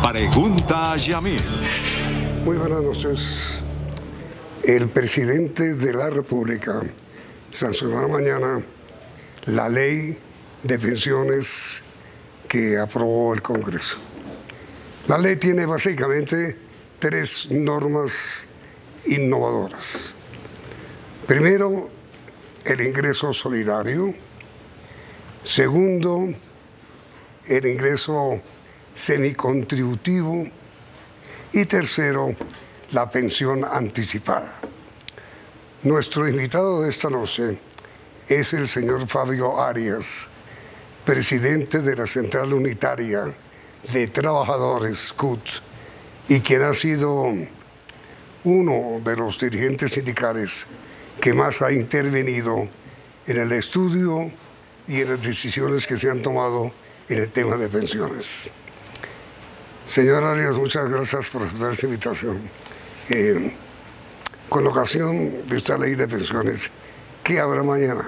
Pregunta a Yamil. Muy buenas noches. El presidente de la República sancionará mañana la ley de pensiones que aprobó el Congreso. La ley tiene básicamente tres normas innovadoras. Primero, el ingreso solidario. Segundo, el ingreso semicontributivo. Y tercero, la pensión anticipada. Nuestro invitado de esta noche es el señor Fabio Arias, presidente de la Central Unitaria de Trabajadores, CUT, y quien ha sido uno de los dirigentes sindicales que más ha intervenido en el estudio y en las decisiones que se han tomado en el tema de pensiones. Señor Arias, muchas gracias por aceptar esta invitación. Con ocasión de esta ley de pensiones, ¿qué habrá mañana?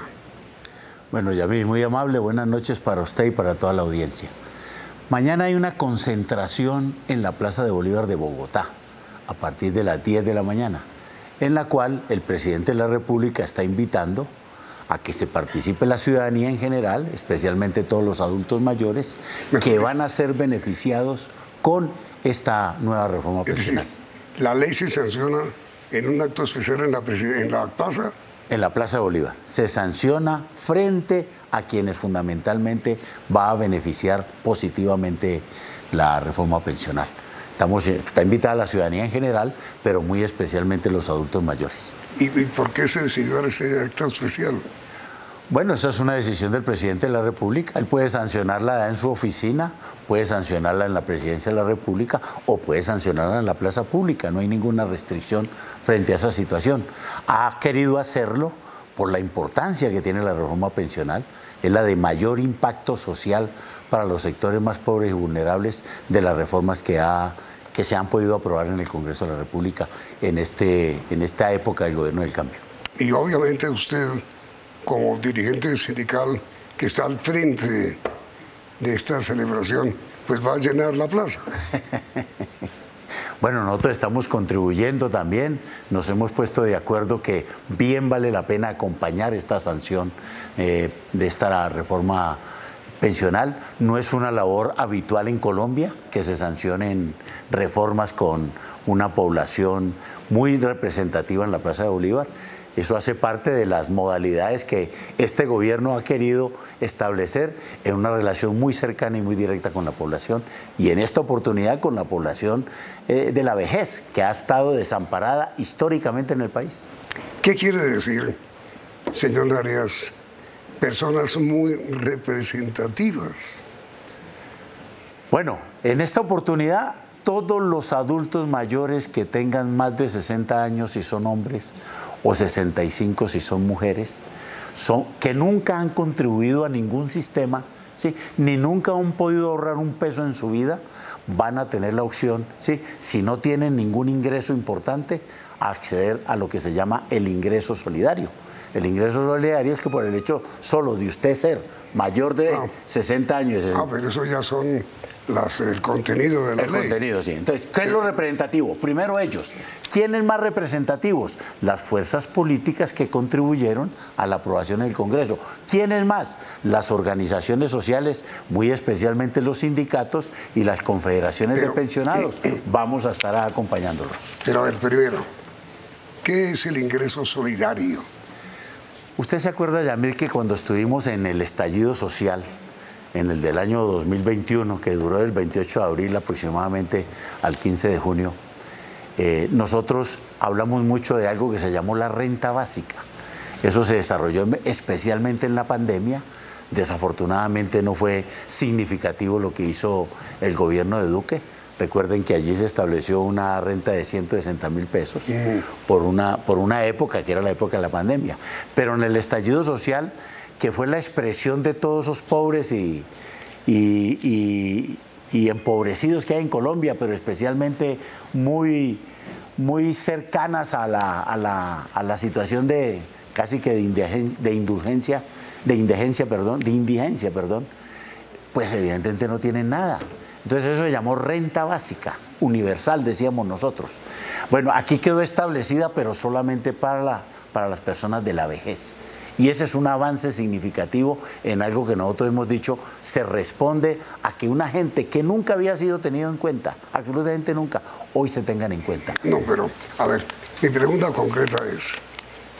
Bueno, Yamil, muy amable, buenas noches para usted y para toda la audiencia. Mañana hay una concentración en la Plaza de Bolívar de Bogotá, a partir de las 10 de la mañana, en la cual el presidente de la República está invitando a que se participe la ciudadanía en general, especialmente todos los adultos mayores, que van a ser beneficiados con esta nueva reforma pensional. ¿La ley se sanciona en un acto especial en la plaza? En la Plaza de Bolívar. Se sanciona frente a quienes fundamentalmente va a beneficiar positivamente la reforma pensional. Está invitada la ciudadanía en general, pero muy especialmente los adultos mayores. ¿Y por qué se decidió ese acto especial? Bueno, esa es una decisión del presidente de la República. Él puede sancionarla en su oficina, puede sancionarla en la presidencia de la República o puede sancionarla en la plaza pública. No hay ninguna restricción frente a esa situación. Ha querido hacerlo por la importancia que tiene la reforma pensional. Es la de mayor impacto social para los sectores más pobres y vulnerables de las reformas que se han podido aprobar en el Congreso de la República en esta época del gobierno del cambio. Y obviamente usted, como dirigente sindical que está al frente de esta celebración, pues va a llenar la plaza. Bueno, nosotros estamos contribuyendo también, nos hemos puesto de acuerdo que bien vale la pena acompañar esta sanción de esta reforma pensional. No es una labor habitual en Colombia que se sancionen reformas con una población muy representativa en la Plaza de Bolívar. Eso hace parte de las modalidades que este gobierno ha querido establecer en una relación muy cercana y muy directa con la población, y en esta oportunidad con la población de la vejez, que ha estado desamparada históricamente en el país. ¿Qué quiere decir, señor Arias, personas muy representativas? Bueno, en esta oportunidad todos los adultos mayores que tengan más de 60 años si son hombres o 65 si son mujeres, que nunca han contribuido a ningún sistema, ¿sí?, ni nunca han podido ahorrar un peso en su vida, van a tener la opción, ¿sí?, si no tienen ningún ingreso importante, a acceder a lo que se llama el ingreso solidario. El ingreso solidario es que por el hecho solo de usted ser mayor de 60 años... pero eso ya son el contenido de la ley. El contenido, sí. Entonces, ¿qué es lo representativo? Primero ellos. ¿Quiénes más representativos? Las fuerzas políticas que contribuyeron a la aprobación en el Congreso. ¿Quiénes más? Las organizaciones sociales, muy especialmente los sindicatos y las confederaciones de pensionados. Vamos a estar acompañándolos. Pero a ver, primero, ¿qué es el ingreso solidario? ¿Usted se acuerda, Yamil, que cuando estuvimos en el estallido social, en el del año 2021, que duró del 28 de abril aproximadamente al 15 de junio, nosotros hablamos mucho de algo que se llamó la renta básica. Eso se desarrolló especialmente en la pandemia. Desafortunadamente no fue significativo lo que hizo el gobierno de Duque. Recuerden que allí se estableció una renta de 160.000 pesos por una época, que era la época de la pandemia. Pero en el estallido social, que fue la expresión de todos esos pobres y empobrecidos que hay en Colombia, pero especialmente muy cercanas a la situación de casi que de indigencia, pues evidentemente no tienen nada. Entonces eso se llamó renta básica, universal, decíamos nosotros. Bueno, aquí quedó establecida, pero solamente para las personas de la vejez. Y ese es un avance significativo en algo que nosotros hemos dicho, se responde a que una gente que nunca había sido tenido en cuenta, absolutamente nunca, hoy se tengan en cuenta. No, pero, a ver, mi pregunta concreta es,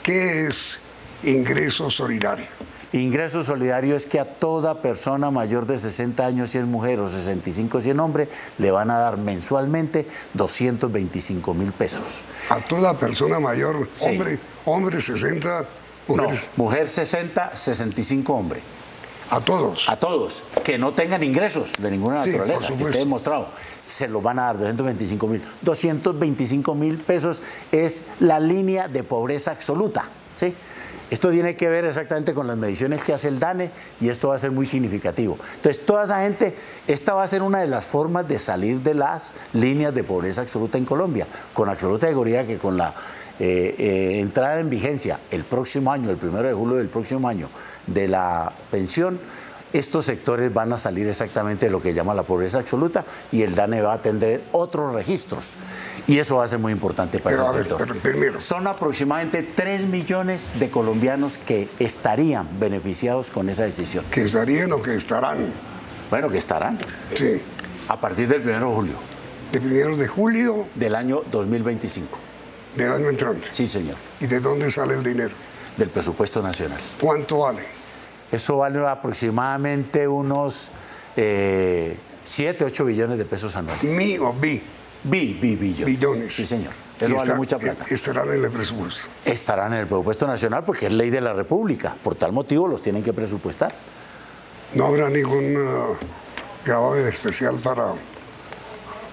¿qué es ingreso solidario? Ingreso solidario es que a toda persona mayor de 60 años, si es mujer, o 65 si es hombre, le van a dar mensualmente 225.000 pesos. A toda persona mayor, Sí. hombre 60, mujeres. No, mujer 60, 65 hombre. A todos. A todos, que no tengan ingresos de ninguna Sí, por naturaleza, que supuesto. esté demostrado, se los van a dar 225.000. 225.000 pesos es la línea de pobreza absoluta, ¿sí? Esto tiene que ver exactamente con las mediciones que hace el DANE y esto va a ser muy significativo. Entonces, toda esa gente, esta va a ser una de las formas de salir de las líneas de pobreza absoluta en Colombia, con absoluta seguridad que con la entrada en vigencia el próximo año, el 1 de julio del próximo año, de la pensión, estos sectores van a salir exactamente de lo que llama la pobreza absoluta y el DANE va a atender otros registros. Y eso va a ser muy importante para Pero, ese a ver, sector. pero primero. Son aproximadamente 3 millones de colombianos que estarían beneficiados con esa decisión. ¿Que estarían o que estarán? Bueno, que estarán Sí. a partir del 1 de julio De primeros de julio del año 2025. del año entrante. Sí, señor, ¿Y de dónde sale el dinero? del presupuesto nacional. ¿Cuánto vale? Eso vale aproximadamente unos 7, 8 billones de pesos anuales. ¿Mi o bi? Billones. Billones. Sí, señor. Y Eso vale mucha plata. Estarán en el presupuesto. Estarán en el presupuesto nacional porque es ley de la República. Por tal motivo los tienen que presupuestar. ¿No habrá ningún gravamen especial para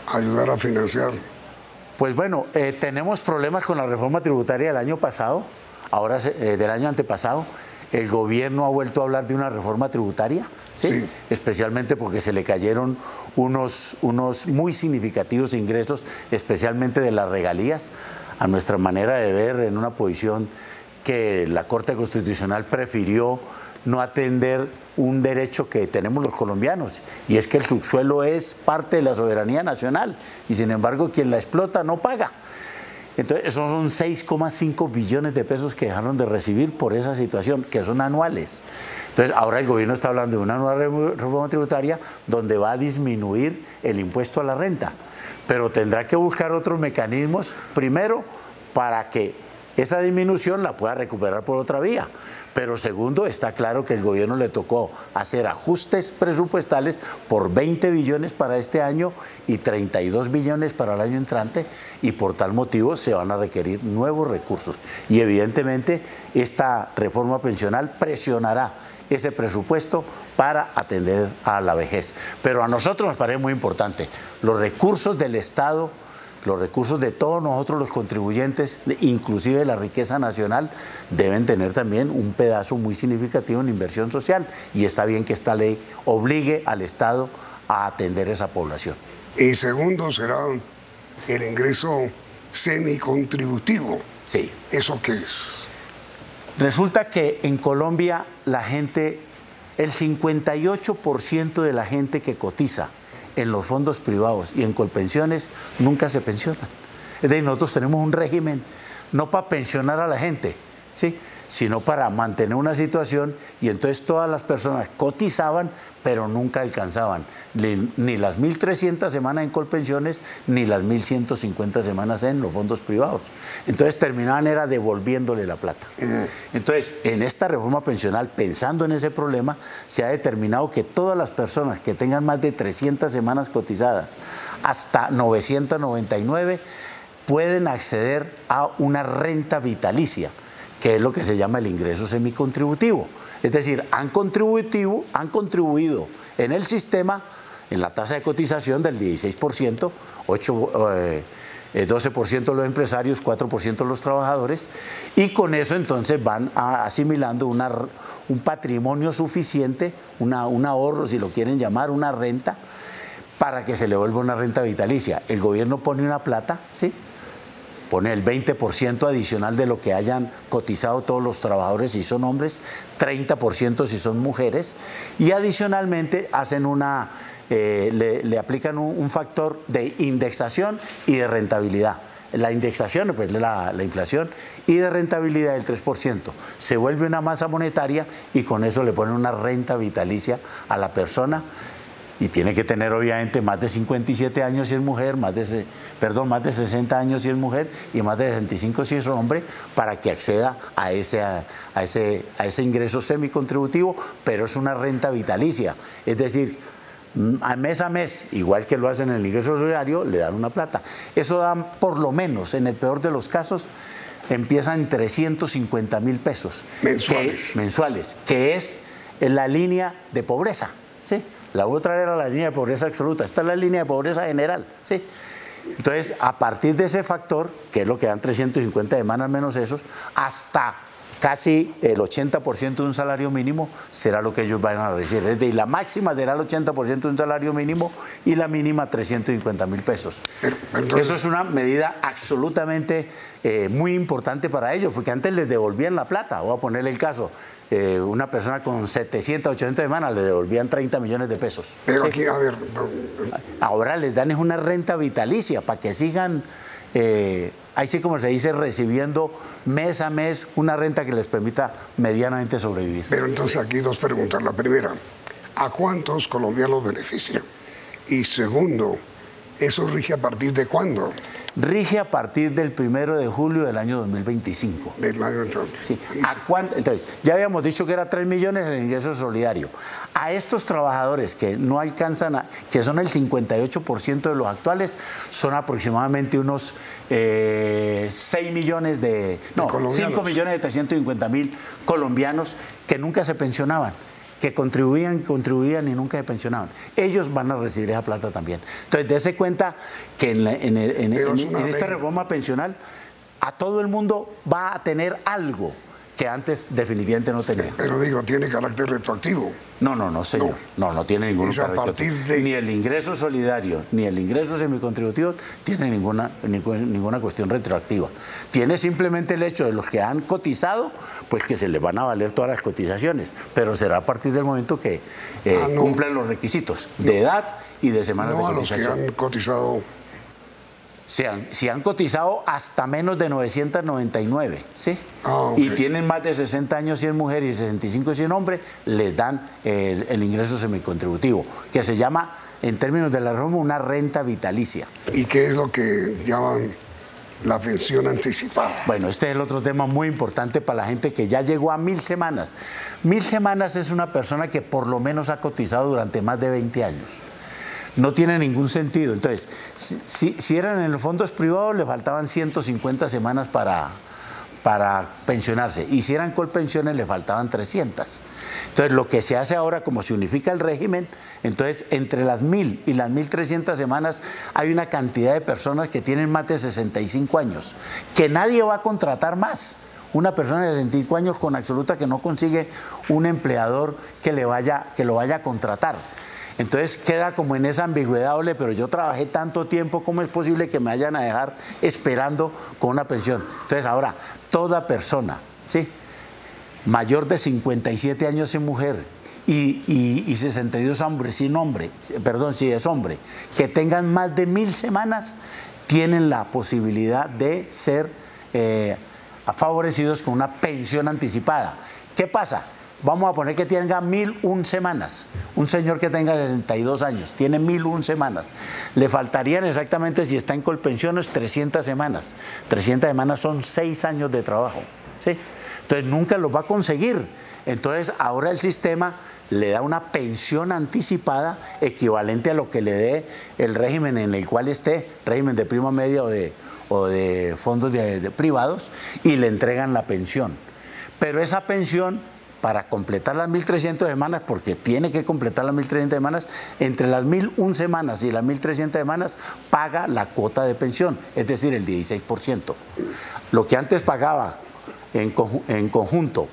ayudar a financiar? Pues bueno, tenemos problemas con la reforma tributaria del año pasado, ahora del año antepasado. El gobierno ha vuelto a hablar de una reforma tributaria, ¿sí? Sí. Especialmente porque se le cayeron unos muy significativos ingresos, especialmente de las regalías, a nuestra manera de ver, en una posición que la Corte Constitucional prefirió no atender un derecho que tenemos los colombianos, y es que el subsuelo es parte de la soberanía nacional, y sin embargo quien la explota no paga. Entonces, esos son 6,5 billones de pesos que dejaron de recibir por esa situación, que son anuales. Entonces, ahora el gobierno está hablando de una nueva reforma tributaria donde va a disminuir el impuesto a la renta, pero tendrá que buscar otros mecanismos, primero, para que esa disminución la pueda recuperar por otra vía. Pero segundo, está claro que el gobierno le tocó hacer ajustes presupuestales por 20 billones para este año y 32 billones para el año entrante, y por tal motivo se van a requerir nuevos recursos. Y evidentemente esta reforma pensional presionará ese presupuesto para atender a la vejez. Pero a nosotros nos parece muy importante, los recursos del Estado, los recursos de todos nosotros los contribuyentes, inclusive de la riqueza nacional, deben tener también un pedazo muy significativo en inversión social, y está bien que esta ley obligue al Estado a atender esa población. Y segundo será el ingreso semicontributivo. Sí. ¿Eso qué es? Resulta que en Colombia la gente, el 58% de la gente que cotiza en los fondos privados y en Colpensiones nunca se pensionan. Es decir, nosotros tenemos un régimen no para pensionar a la gente, ¿sí?, sino para mantener una situación, y entonces todas las personas cotizaban, pero nunca alcanzaban ni las 1.300 semanas en Colpensiones, ni las 1.150 semanas en los fondos privados. Entonces terminaban era devolviéndole la plata. Entonces, en esta reforma pensional, pensando en ese problema, se ha determinado que todas las personas que tengan más de 300 semanas cotizadas, hasta 999, pueden acceder a una renta vitalicia, que es lo que se llama el ingreso semicontributivo. Es decir, han contribuido en el sistema, en la tasa de cotización del 16%, 12% los empresarios, 4% los trabajadores, y con eso entonces van asimilando un patrimonio suficiente, un ahorro, si lo quieren llamar, una renta, para que se le vuelva una renta vitalicia. El gobierno pone una plata, ¿sí?, pone el 20% adicional de lo que hayan cotizado todos los trabajadores si son hombres, 30% si son mujeres, y adicionalmente hacen una le aplican un factor de indexación y de rentabilidad. La indexación, pues la inflación, y de rentabilidad del 3%. Se vuelve una masa monetaria y con eso le ponen una renta vitalicia a la persona. Y tiene que tener obviamente más de 57 años si es mujer, más de 60 años si es mujer y más de 65 si es hombre, para que acceda a ese ingreso semicontributivo, pero es una renta vitalicia. Es decir, a mes, igual que lo hacen en el ingreso solidario, le dan una plata. Eso da por lo menos, en el peor de los casos, empiezan en 350.000 pesos mensuales, que es la línea de pobreza, ¿sí? La otra era la línea de pobreza absoluta, esta es la línea de pobreza general, ¿sí? Entonces, a partir de ese factor, que es lo que dan 350 semanas menos esos, hasta casi el 80% de un salario mínimo será lo que ellos van a recibir. Es decir, la máxima será el 80% de un salario mínimo y la mínima 350.000 pesos. Eso es una medida absolutamente muy importante para ellos, porque antes les devolvían la plata. Voy a ponerle el caso. Una persona con 700, 800 semanas le devolvían 30 millones de pesos. Pero ¿sí? Aquí, a ver... Ahora les dan es una renta vitalicia para que sigan... ahí sí, como se dice, recibiendo mes a mes una renta que les permita medianamente sobrevivir. Pero entonces aquí dos preguntas. La primera, ¿a cuántos colombianos beneficia? Y segundo, ¿eso rige a partir de cuándo? Rige a partir del 1 de julio del año 2025. Del año entrante. Sí. Entonces, ya habíamos dicho que era 3 millones el ingreso solidario. A estos trabajadores que no alcanzan, que son el 58% de los actuales, son aproximadamente unos 5 millones de 350.000 colombianos que nunca se pensionaban, que contribuían y nunca se pensionaban. Ellos van a recibir esa plata también. Entonces, dése cuenta que en esta reforma pensional a todo el mundo va a tener algo que antes definitivamente no tenía. Pero digo, ¿tiene carácter retroactivo? No, señor. No tiene ningún carácter. Ni el ingreso solidario, ni el ingreso semicontributivo tiene ninguna cuestión retroactiva. Tiene simplemente el hecho de los que han cotizado, pues que se les van a valer todas las cotizaciones, pero será a partir del momento que cumplan los requisitos de edad y de semanas de cotización. A los que han cotizado... Si han cotizado hasta menos de 999, ¿sí? Okay. Y tienen más de 60 años si es mujer y 65 si es hombre, les dan el ingreso semicontributivo, que se llama, en términos de la reforma, una renta vitalicia. ¿Y qué es lo que llaman la pensión anticipada? Bueno, este es el otro tema muy importante para la gente que ya llegó a 1000 semanas. 1000 semanas es una persona que por lo menos ha cotizado durante más de 20 años. No tiene ningún sentido. Entonces, si eran en los fondos privados, le faltaban 150 semanas para pensionarse. Y si eran colpensiones, le faltaban 300. Entonces, lo que se hace ahora, como se unifica el régimen, entonces, entre las 1000 y las 1300 semanas, hay una cantidad de personas que tienen más de 65 años, que nadie va a contratar más. Una persona de 65 años con absoluta que no consigue un empleador que lo vaya a contratar. Entonces queda como en esa ambigüedad, pero yo trabajé tanto tiempo, ¿cómo es posible que me vayan a dejar esperando con una pensión? Entonces ahora, toda persona, ¿sí?, mayor de 57 años si mujer y 62 hombres si es hombre, que tengan más de 1000 semanas, tienen la posibilidad de ser favorecidos con una pensión anticipada. ¿Qué pasa? Vamos a poner que tenga 1001 semanas. Un señor que tenga 62 años, tiene 1001 semanas. Le faltarían exactamente, si está en colpensiones, 300 semanas. 300 semanas son 6 años de trabajo, ¿sí? Entonces nunca los va a conseguir. Entonces ahora el sistema le da una pensión anticipada equivalente a lo que le dé el régimen en el cual esté, régimen de prima media o de fondos privados, y le entregan la pensión. Pero esa pensión, para completar las 1300 semanas, porque tiene que completar las 1300 semanas, entre las 1001 semanas y las 1300 semanas paga la cuota de pensión, es decir, el 16%. Lo que antes pagaba en conjunto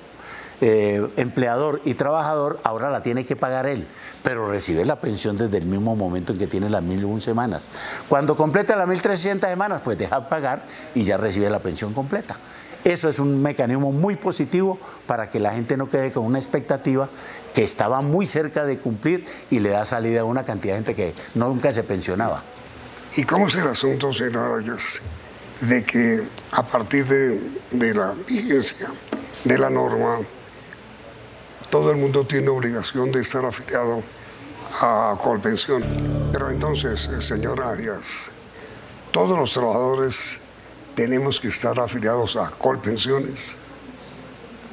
empleador y trabajador, ahora la tiene que pagar él, pero recibe la pensión desde el mismo momento en que tiene las 1001 semanas. Cuando completa las 1300 semanas, pues deja de pagar y ya recibe la pensión completa. Eso es un mecanismo muy positivo para que la gente no quede con una expectativa que estaba muy cerca de cumplir y le da salida a una cantidad de gente que nunca se pensionaba. ¿Y cómo es el asunto, señor Arias, de que a partir de la vigencia de la norma, todo el mundo tiene obligación de estar afiliado a Colpensión? Pero entonces, señor Arias, todos los trabajadores tenemos que estar afiliados a Colpensiones.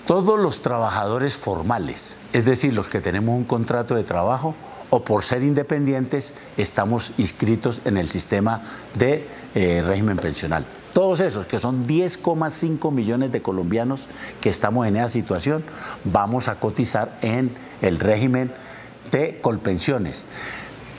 Todos los trabajadores formales, es decir, los que tenemos un contrato de trabajo o por ser independientes, estamos inscritos en el sistema de régimen pensional. Todos esos, que son 10,5 millones de colombianos que estamos en esa situación, vamos a cotizar en el régimen de Colpensiones.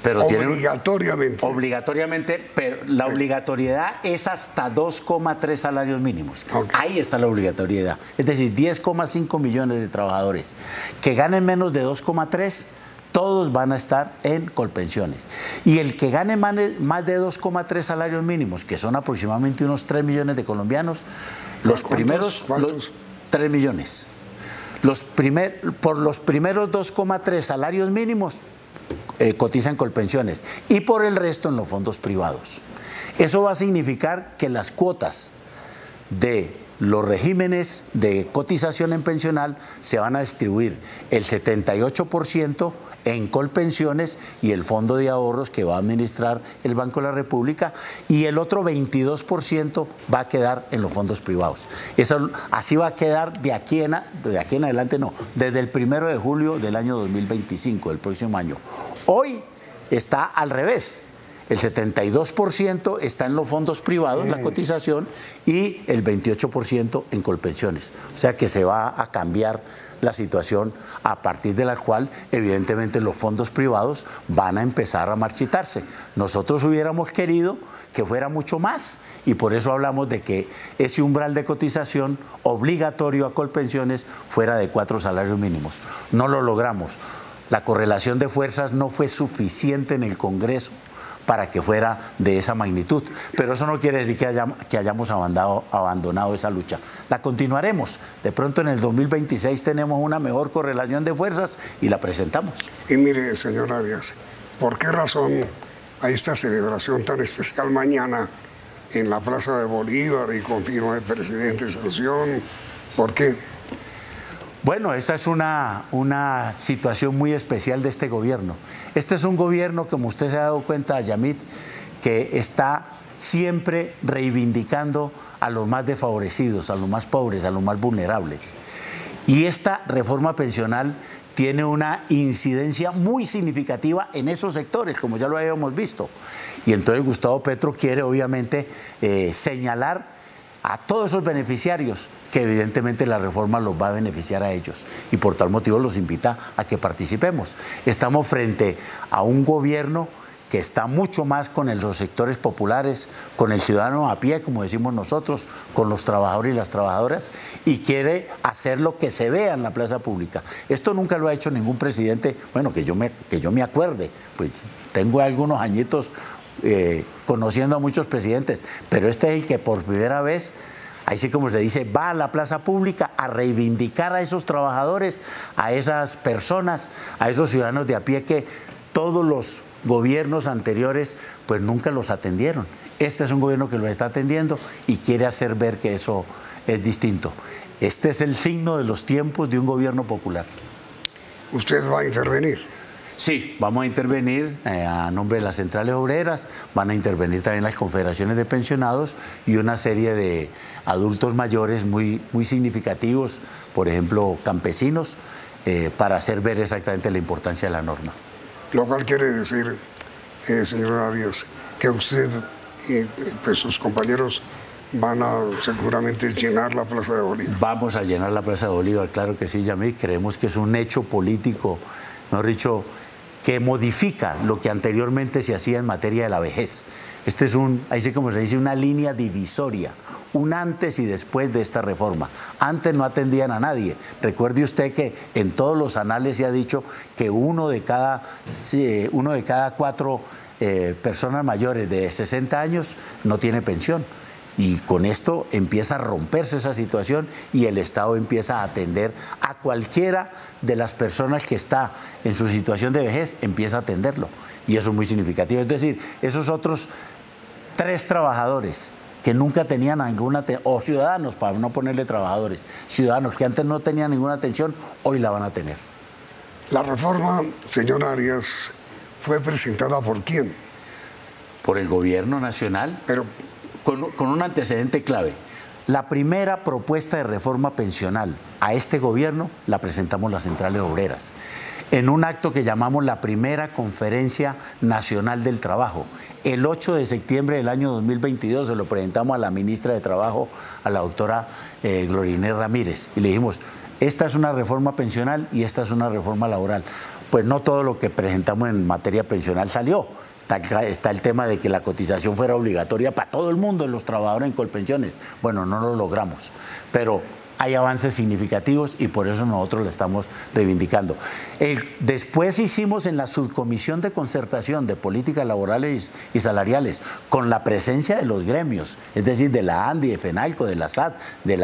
Pero obligatoriamente. Obligatoriamente, pero la obligatoriedad es hasta 2,3 salarios mínimos. Okay. Ahí está la obligatoriedad. Es decir, 10,5 millones de trabajadores que ganen menos de 2,3, todos van a estar en Colpensiones. Y el que gane más de 2,3 salarios mínimos, que son aproximadamente unos 3 millones de colombianos, los primeros... ¿Cuántos? 3 millones. Por los primeros 2,3 salarios mínimos, cotizan Colpensiones y por el resto en los fondos privados. Eso va a significar que las cuotas de los regímenes de cotización en pensional se van a distribuir el 78% en Colpensiones y el fondo de ahorros que va a administrar el Banco de la República, y el otro 22% va a quedar en los fondos privados. Eso, así va a quedar de aquí en adelante, no, desde el 1 de julio del año 2025, del próximo año. Hoy está al revés. El 72% está en los fondos privados, la cotización, y el 28% en Colpensiones. O sea que se va a cambiar la situación a partir de la cual, evidentemente, los fondos privados van a empezar a marchitarse. Nosotros hubiéramos querido que fuera mucho más, y por eso hablamos de que ese umbral de cotización obligatorio a Colpensiones fuera de 4 salarios mínimos. No lo logramos. La correlación de fuerzas no fue suficiente en el Congreso para que fuera de esa magnitud. Pero eso no quiere decir que hayamos abandonado esa lucha. La continuaremos. De pronto en el 2026 tenemos una mejor correlación de fuerzas y la presentamos. Y mire, señor Arias, ¿por qué razón hay esta celebración tan especial mañana en la Plaza de Bolívar y con firma del presidente Sanción? ¿Por qué? Bueno, esa es una situación muy especial de este gobierno. Este es un gobierno, como usted se ha dado cuenta, Yamit, que está siempre reivindicando a los más desfavorecidos, a los más pobres, a los más vulnerables. Y esta reforma pensional tiene una incidencia muy significativa en esos sectores, como ya lo habíamos visto. Y entonces Gustavo Petro quiere, obviamente, señalar a todos esos beneficiarios, que evidentemente la reforma los va a beneficiar a ellos, y por tal motivo los invita a que participemos. Estamos frente a un gobierno que está mucho más con los sectores populares, con el ciudadano a pie, como decimos nosotros, con los trabajadores y las trabajadoras, y quiere hacer lo que se vea en la plaza pública. Esto nunca lo ha hecho ningún presidente, bueno, que yo me acuerde, pues tengo algunos añitos conociendo a muchos presidentes, pero este es el que por primera vez, ahí sí como se dice, va a la plaza pública a reivindicar a esos trabajadores, a esas personas, a esos ciudadanos de a pie que todos los gobiernos anteriores pues nunca los atendieron. Este es un gobierno que los está atendiendo y quiere hacer ver que eso es distinto. Este es el signo de los tiempos de un gobierno popular. ¿Usted va a intervenir? Sí, vamos a intervenir a nombre de las centrales obreras, van a intervenir también las confederaciones de pensionados y una serie de adultos mayores muy significativos, por ejemplo, campesinos, para hacer ver exactamente la importancia de la norma. Lo cual quiere decir, señor Arias, que usted y pues, sus compañeros van a seguramente llenar la Plaza de Bolívar. Vamos a llenar la Plaza de Bolívar, claro que sí, Yamit. Creemos que es un hecho político, mejor dicho, que modifica lo que anteriormente se hacía en materia de la vejez. Este es ahí sí como se dice, una línea divisoria, un antes y después de esta reforma. Antes no atendían a nadie. Recuerde usted que en todos los anales se ha dicho que uno de cada 4 personas mayores de 60 años no tiene pensión. Y con esto empieza a romperse esa situación y el Estado empieza a atender a cualquiera de las personas que está en su situación de vejez, empieza a atenderlo. Y eso es muy significativo. Es decir, esos otros 3 trabajadores que nunca tenían ninguna atención, o ciudadanos, para no ponerle trabajadores, ciudadanos que antes no tenían ninguna atención, hoy la van a tener. La reforma, señor Arias, fue presentada ¿por quién? Por el gobierno nacional. Pero con un antecedente clave. La primera propuesta de reforma pensional a este gobierno la presentamos las centrales obreras, en un acto que llamamos la primera Conferencia Nacional del Trabajo. El 8 de septiembre del año 2022 se lo presentamos a la ministra de Trabajo, a la doctora Gloria Inés Ramírez, y le dijimos, esta es una reforma pensional y esta es una reforma laboral. Pues no todo lo que presentamos en materia pensional salió. Está el tema de que la cotización fuera obligatoria para todo el mundo, los trabajadores en Colpensiones. Bueno, no lo logramos, pero hay avances significativos y por eso nosotros le estamos reivindicando. Después hicimos en la Subcomisión de Concertación de Políticas Laborales y Salariales, con la presencia de los gremios, es decir, de la ANDI, de FENALCO, de la SAT, de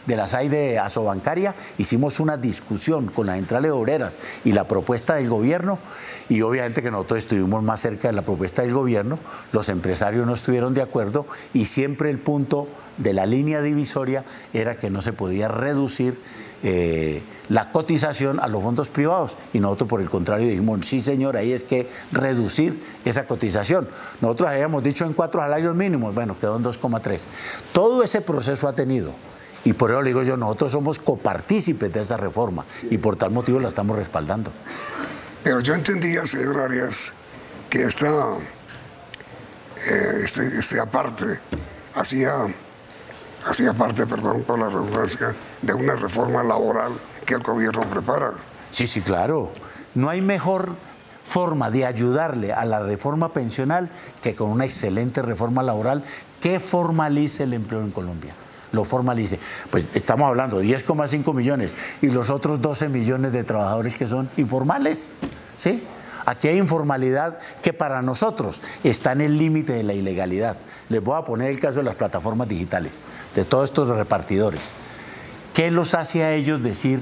la SAI de Asobancaria, hicimos una discusión con las centrales obreras y la propuesta del gobierno. Y obviamente que nosotros estuvimos más cerca de la propuesta del gobierno, los empresarios no estuvieron de acuerdo y siempre el punto de la línea divisoria era que no se podía reducir la cotización a los fondos privados. Y nosotros por el contrario dijimos, sí señor, ahí es que reducir esa cotización. Nosotros habíamos dicho en 4 salarios mínimos, bueno, quedó en 2,3. Todo ese proceso ha tenido. Y por eso le digo yo, nosotros somos copartícipes de esa reforma y por tal motivo la estamos respaldando. Pero yo entendía, señor Arias, que aparte hacía parte, perdón por la redundancia, de una reforma laboral que el gobierno prepara. Sí, sí, claro. No hay mejor forma de ayudarle a la reforma pensional que con una excelente reforma laboral que formalice el empleo en Colombia. Lo formalice. Pues estamos hablando de 10,5 millones y los otros 12 millones de trabajadores que son informales, ¿sí? Aquí hay informalidad que para nosotros está en el límite de la ilegalidad. Les voy a poner el caso de las plataformas digitales, de todos estos repartidores. ¿Qué los hace a ellos decir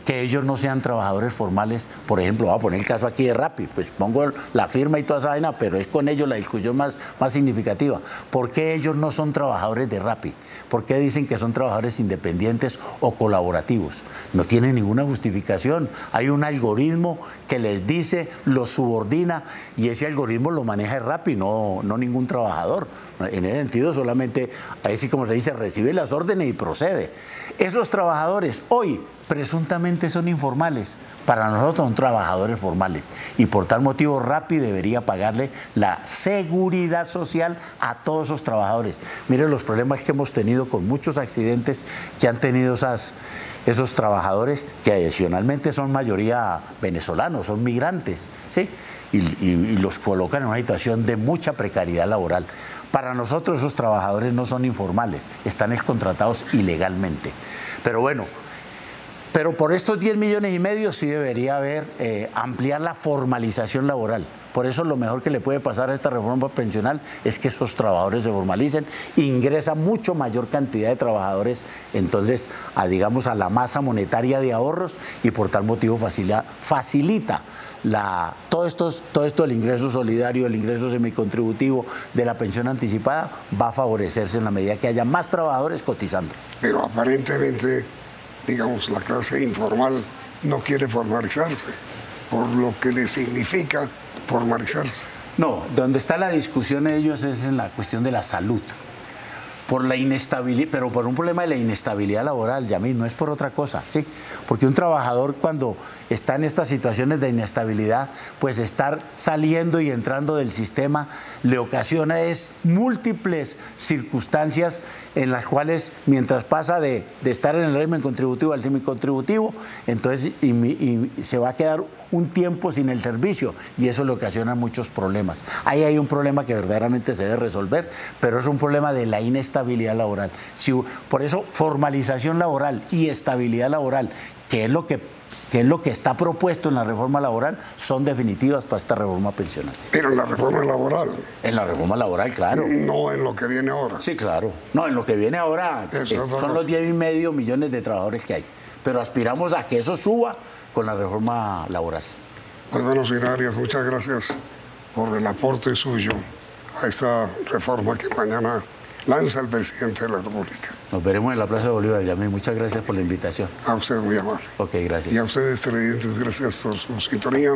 que ellos no sean trabajadores formales? Por ejemplo, voy a poner el caso aquí de Rappi, pues pongo la firma y toda esa vaina, pero es con ellos la discusión más significativa. ¿Por qué ellos no son trabajadores de Rappi? ¿Por qué dicen que son trabajadores independientes o colaborativos? No tienen ninguna justificación. Hay un algoritmo que les dice, los subordina, y ese algoritmo lo maneja Rappi, no ningún trabajador. En ese sentido, solamente, así como se dice, recibe las órdenes y procede. Esos trabajadores hoy presuntamente son informales, para nosotros son trabajadores formales y por tal motivo Rappi debería pagarle la seguridad social a todos esos trabajadores. Miren los problemas que hemos tenido con muchos accidentes que han tenido esos trabajadores, que adicionalmente son mayoría venezolanos, son migrantes, ¿sí? Y los colocan en una situación de mucha precariedad laboral. Para nosotros esos trabajadores no son informales, están contratados ilegalmente. Pero bueno, pero por estos 10,5 millones sí debería haber, ampliar la formalización laboral. Por eso lo mejor que le puede pasar a esta reforma pensional es que esos trabajadores se formalicen, ingresa mucho mayor cantidad de trabajadores, entonces, digamos, a la masa monetaria de ahorros y por tal motivo facilita todo esto del ingreso solidario, el ingreso semicontributivo, de la pensión anticipada, va a favorecerse en la medida que haya más trabajadores cotizando. Pero aparentemente, digamos, la clase informal no quiere formalizarse, por lo que le significa formalizarse. No, donde está la discusión de ellos es en la cuestión de la salud. Por la inestabilidad, pero por un problema de la inestabilidad laboral, Yamil, no es por otra cosa, ¿sí? Porque un trabajador cuando está en estas situaciones de inestabilidad, pues estar saliendo y entrando del sistema le ocasiona múltiples circunstancias en las cuales mientras pasa de estar en el régimen contributivo al semicontributivo, entonces y se va a quedar un tiempo sin el servicio y eso le ocasiona muchos problemas. Ahí hay un problema que verdaderamente se debe resolver, pero es un problema de la inestabilidad laboral. Por eso, formalización laboral y estabilidad laboral, que es lo que que es lo que está propuesto en la reforma laboral, son definitivas para esta reforma pensional. Pero en la reforma laboral. En la reforma laboral, claro. No en lo que viene ahora. Sí, claro. No, en lo que viene ahora son los 10,5 millones de trabajadores que hay. Pero aspiramos a que eso suba con la reforma laboral. Pues bueno, señor Arias, muchas gracias por el aporte suyo a esta reforma que mañana lanza el presidente de la República. Nos veremos en la Plaza de Bolívar, Yamil. Muchas gracias por la invitación. A usted, muy amable. Ok, gracias. Y a ustedes, televidentes, gracias por su sintonía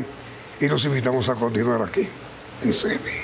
y los invitamos a continuar aquí en CM.